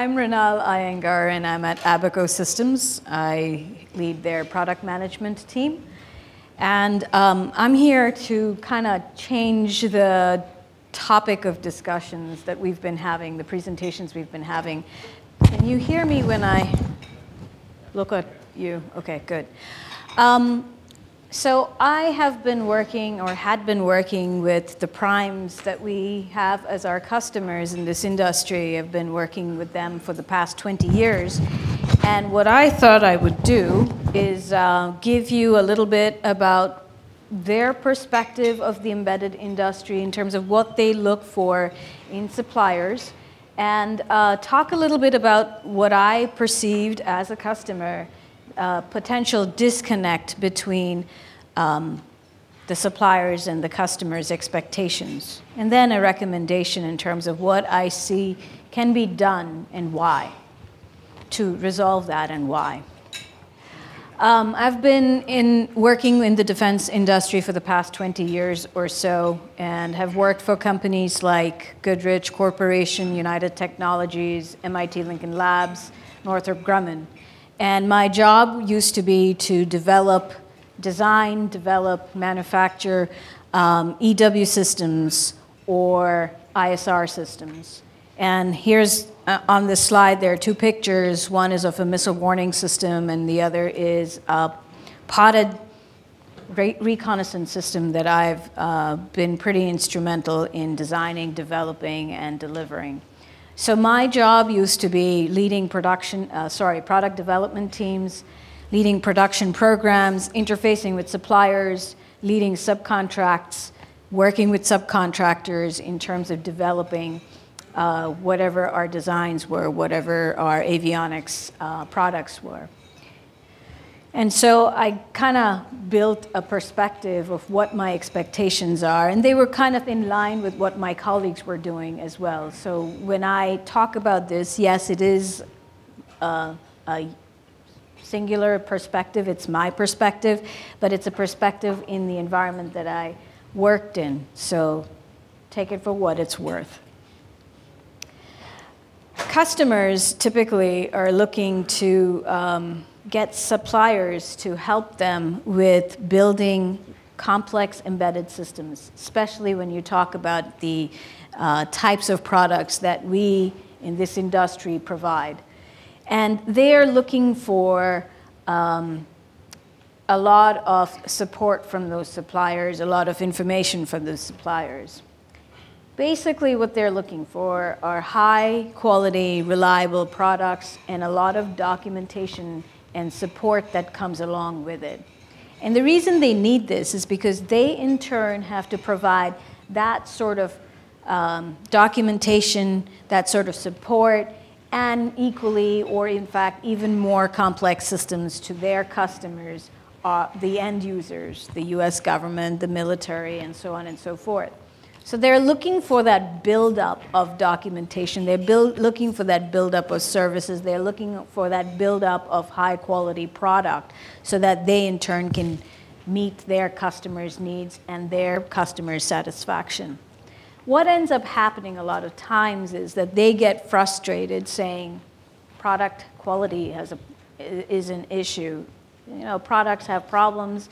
I'm Mrinal Iyengar, and I'm at Abaco Systems. I lead their product management team. And I'm here to kind of change the topic of discussions that we've been having, the presentations we've been having. Can you hear me when I look at you? Okay, good. So I have been working, or had been working, with the primes that we have as our customers in this industry. I've been working with them for the past 20 years. And what I thought I would do is give you a little bit about their perspective of the embedded industry in terms of what they look for in suppliers, and talk a little bit about what I perceived as a customer, potential disconnect between the suppliers and the customers' expectations, and then a recommendation in terms of what I see can be done and why, to resolve that and why. I've been working in the defense industry for the past 20 years or so, and have worked for companies like Goodrich Corporation, United Technologies, MIT Lincoln Labs, Northrop Grumman. And my job used to be to design, develop, manufacture EW systems or ISR systems. And here's on this slide, there are two pictures. One is of a missile warning system, and the other is a podded reconnaissance system that I've been pretty instrumental in designing, developing, and delivering. So my job used to be leading product development teams, leading production programs, interfacing with suppliers, leading subcontracts, working with subcontractors in terms of developing whatever our designs were, whatever our avionics products were. And so I kind of built a perspective of what my expectations are, and they were kind of in line with what my colleagues were doing as well. So when I talk about this, yes, it is a singular perspective, it's my perspective, but it's a perspective in the environment that I worked in. So take it for what it's worth. Customers typically are looking to get suppliers to help them with building complex embedded systems, especially when you talk about the types of products that we in this industry provide. And they're looking for a lot of support from those suppliers, a lot of information from those suppliers. Basically, what they're looking for are high quality, reliable products and a lot of documentation and support that comes along with it. And the reason they need this is because they, in turn, have to provide that sort of documentation, that sort of support, and equally, or in fact, even more complex systems to their customers, the end users, the US government, the military, and so on and so forth. So they're looking for that buildup of documentation. They're looking for that buildup of services. They're looking for that buildup of high quality product so that they in turn can meet their customers' needs and their customers' satisfaction. What ends up happening a lot of times is that they get frustrated saying product quality is an issue. You know, products have problems.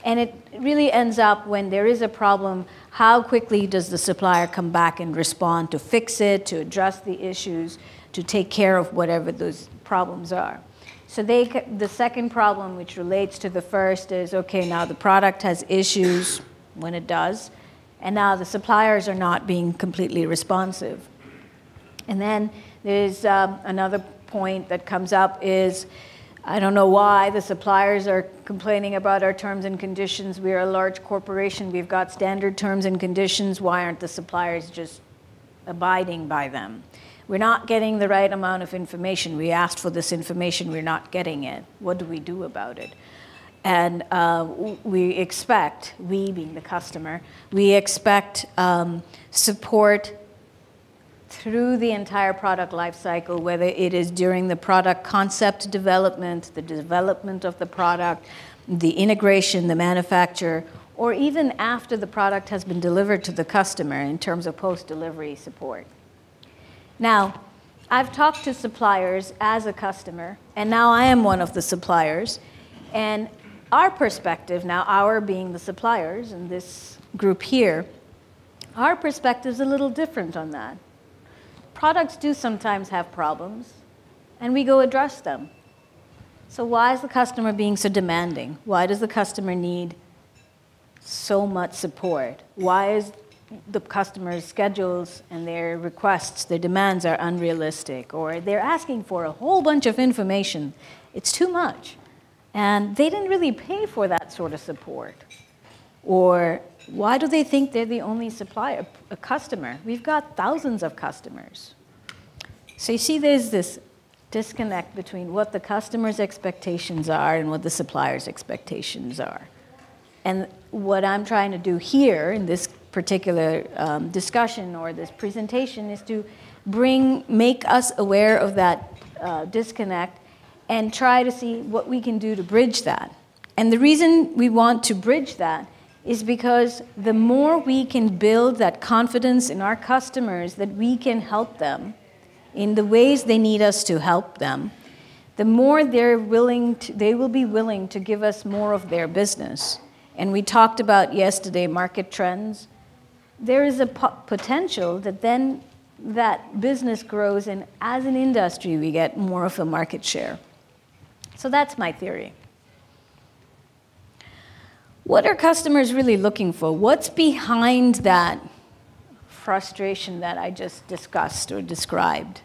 And it really ends up, when there is a problem, how quickly does the supplier come back and respond to fix it, to address the issues, to take care of whatever those problems are. So the second problem, which relates to the first, is, okay, now the product has issues when it does, and now the suppliers are not being completely responsive. And then there's another point that comes up is, I don't know why the suppliers are complaining about our terms and conditions. We are a large corporation. We've got standard terms and conditions. Why aren't the suppliers just abiding by them? We're not getting the right amount of information. We asked for this information. We're not getting it. What do we do about it? And we expect, we being the customer, we expect support through the entire product life cycle, whether it is during the product concept development, the development of the product, the integration, the manufacture, or even after the product has been delivered to the customer in terms of post-delivery support. Now, I've talked to suppliers as a customer, and now I am one of the suppliers. And our perspective, now our being the suppliers in this group here, our perspective is a little different on that. Products do sometimes have problems, and we go address them. So why is the customer being so demanding? Why does the customer need so much support? Why is the customer's schedules and their requests, their demands are unrealistic, or they're asking for a whole bunch of information? It's too much. And they didn't really pay for that sort of support. Or why do they think they're the only supplier, a customer? We've got thousands of customers. So you see there's this disconnect between what the customer's expectations are and what the supplier's expectations are. And what I'm trying to do here in this particular discussion or this presentation is to make us aware of that disconnect and try to see what we can do to bridge that. And the reason we want to bridge that is because the more we can build that confidence in our customers that we can help them in the ways they need us to help them, the more they will be willing to give us more of their business. And we talked about yesterday market trends. There is a potential that then that business grows, and as an industry, we get more of a market share. So that's my theory. What are customers really looking for? What's behind that frustration that I just discussed or described?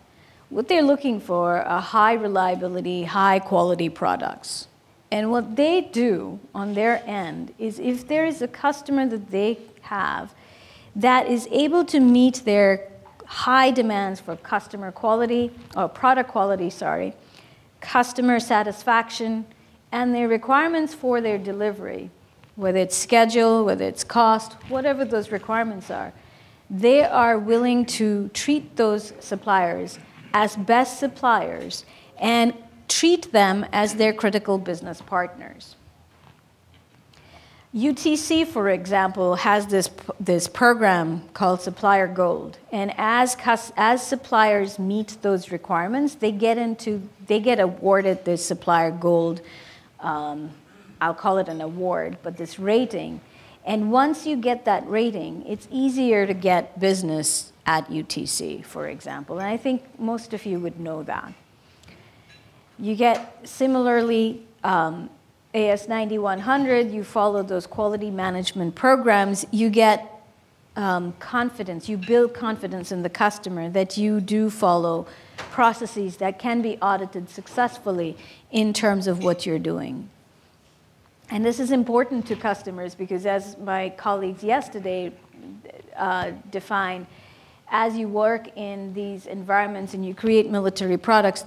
What they're looking for are high reliability, high quality products. And what they do on their end is if there is a customer that they have that is able to meet their high demands for customer quality, or product quality, sorry, customer satisfaction, and their requirements for their delivery, whether it's schedule, whether it's cost, whatever those requirements are, they are willing to treat those suppliers as best suppliers and treat them as their critical business partners. UTC, for example, has this program called Supplier Gold. And as suppliers meet those requirements, they get awarded this Supplier Gold, I'll call it an award, but this rating. And once you get that rating, it's easier to get business at UTC, for example. And I think most of you would know that. You get similarly AS 9100, you follow those quality management programs, you get confidence, you build confidence in the customer that you do follow processes that can be audited successfully in terms of what you're doing. And this is important to customers because, as my colleagues yesterday defined, as you work in these environments and you create military products,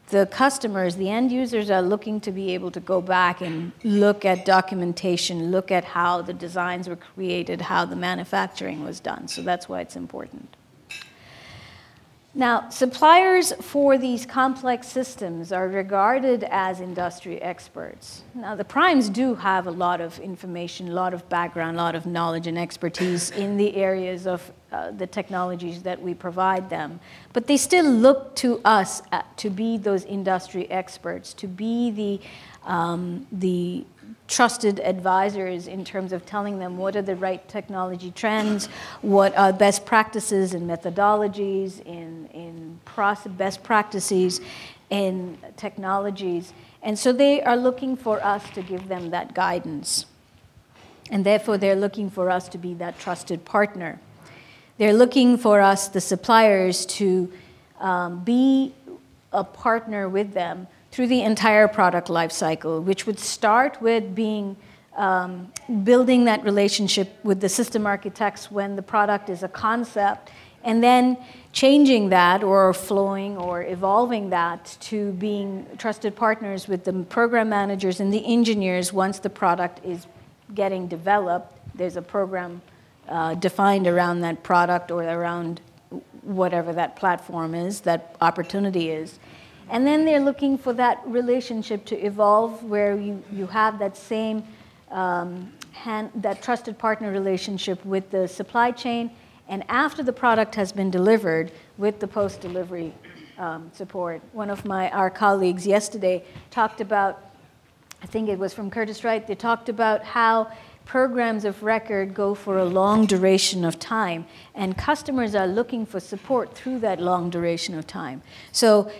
the customers, the end users, are looking to be able to go back and look at documentation, look at how the designs were created, how the manufacturing was done. So that's why it's important. Now, suppliers for these complex systems are regarded as industry experts. Now, the primes do have a lot of information, a lot of background, a lot of knowledge and expertise in the areas of the technologies that we provide them. But they still look to us to be those industry experts, to be the trusted advisors in terms of telling them what are the right technology trends, what are best practices and methodologies in best practices in technologies. And so they are looking for us to give them that guidance. And therefore, they're looking for us to be that trusted partner. They're looking for us, the suppliers, to be a partner with them through the entire product life cycle, which would start with building that relationship with the system architects when the product is a concept, and then changing that or flowing or evolving that to being trusted partners with the program managers and the engineers once the product is getting developed. There's a program defined around that product or around whatever that platform is, that opportunity is. And then they're looking for that relationship to evolve where you have that same, that trusted partner relationship with the supply chain, and after the product has been delivered, with the post-delivery support. One of our colleagues yesterday talked about, I think it was from Curtiss-Wright, they talked about how programs of record go for a long duration of time, and customers are looking for support through that long duration of time. So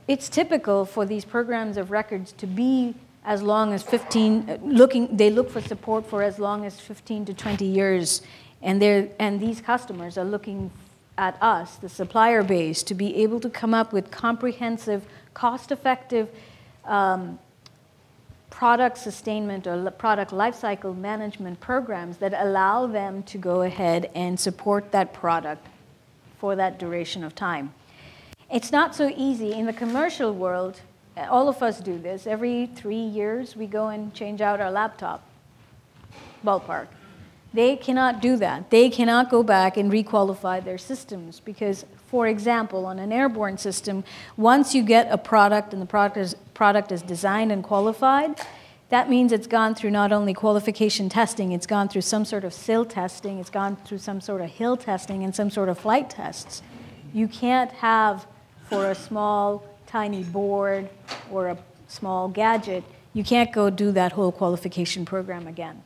it's typical for these programs of records to be as long as 15, they look for support for as long as 15 to 20 years, and these customers are looking at us, the supplier base, to be able to come up with comprehensive, cost-effective product sustainment or product lifecycle management programs that allow them to go ahead and support that product for that duration of time. It's not so easy. In the commercial world, all of us do this. Every 3 years, we go and change out our laptop, ballpark. They cannot do that. They cannot go back and requalify their systems because, for example, on an airborne system, once you get a product and the product is designed and qualified, that means it's gone through not only qualification testing, it's gone through some sort of SIL testing, it's gone through some sort of hill testing and some sort of flight tests. You can't have, for a small, tiny board or a small gadget, you can't go do that whole qualification program again.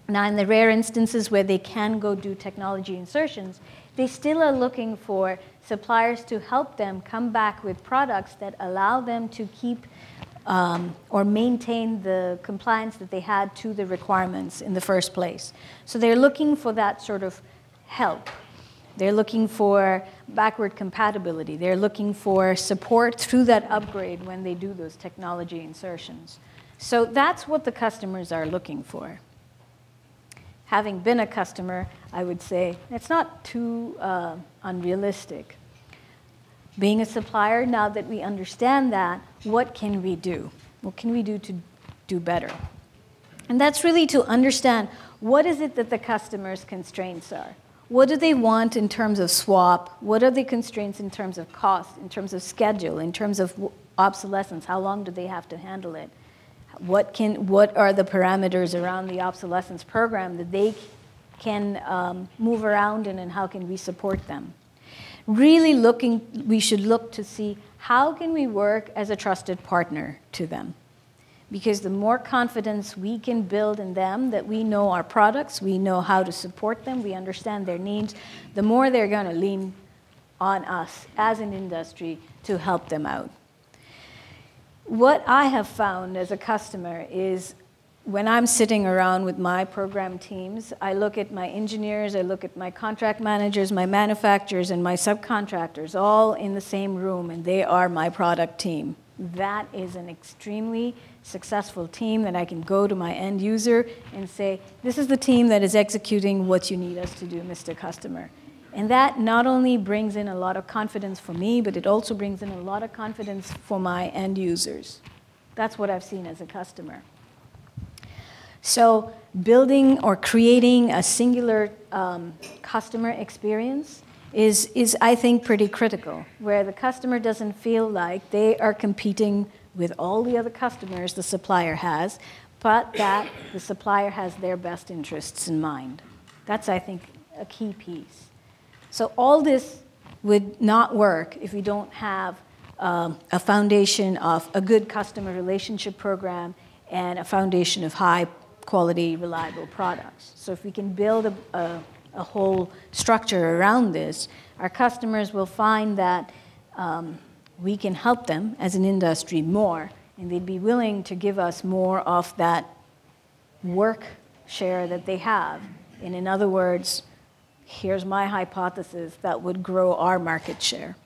Now, in the rare instances where they can go do technology insertions, they still are looking for suppliers to help them come back with products that allow them to keep or maintain the compliance that they had to the requirements in the first place. So they're looking for that sort of help. They're looking for backward compatibility. They're looking for support through that upgrade when they do those technology insertions. So that's what the customers are looking for. Having been a customer, I would say it's not too unrealistic. Being a supplier, now that we understand that, what can we do? What can we do to do better? And that's really to understand what is it that the customer's constraints are. What do they want in terms of swap? What are the constraints in terms of cost, in terms of schedule, in terms of obsolescence? How long do they have to handle it? What are the parameters around the obsolescence program that they can move around in, and how can we support them? Really we should look to see how can we work as a trusted partner to them. Because the more confidence we can build in them, that we know our products, we know how to support them, we understand their needs, the more they're going to lean on us as an industry to help them out. What I have found as a customer is when I'm sitting around with my program teams, I look at my engineers, I look at my contract managers, my manufacturers, and my subcontractors all in the same room, and they are my product team. That is an extremely successful team that I can go to my end user and say, this is the team that is executing what you need us to do, Mr. Customer. And that not only brings in a lot of confidence for me, but it also brings in a lot of confidence for my end users. That's what I've seen as a customer. So building or creating a singular customer experience is, I think, pretty critical, where the customer doesn't feel like they are competing with all the other customers the supplier has, but that the supplier has their best interests in mind. That's, I think, a key piece. So all this would not work if we don't have a foundation of a good customer relationship program and a foundation of high quality, reliable products. So if we can build a whole structure around this, our customers will find that we can help them as an industry more, and they'd be willing to give us more of that work share that they have. And in other words, here's my hypothesis that would grow our market share.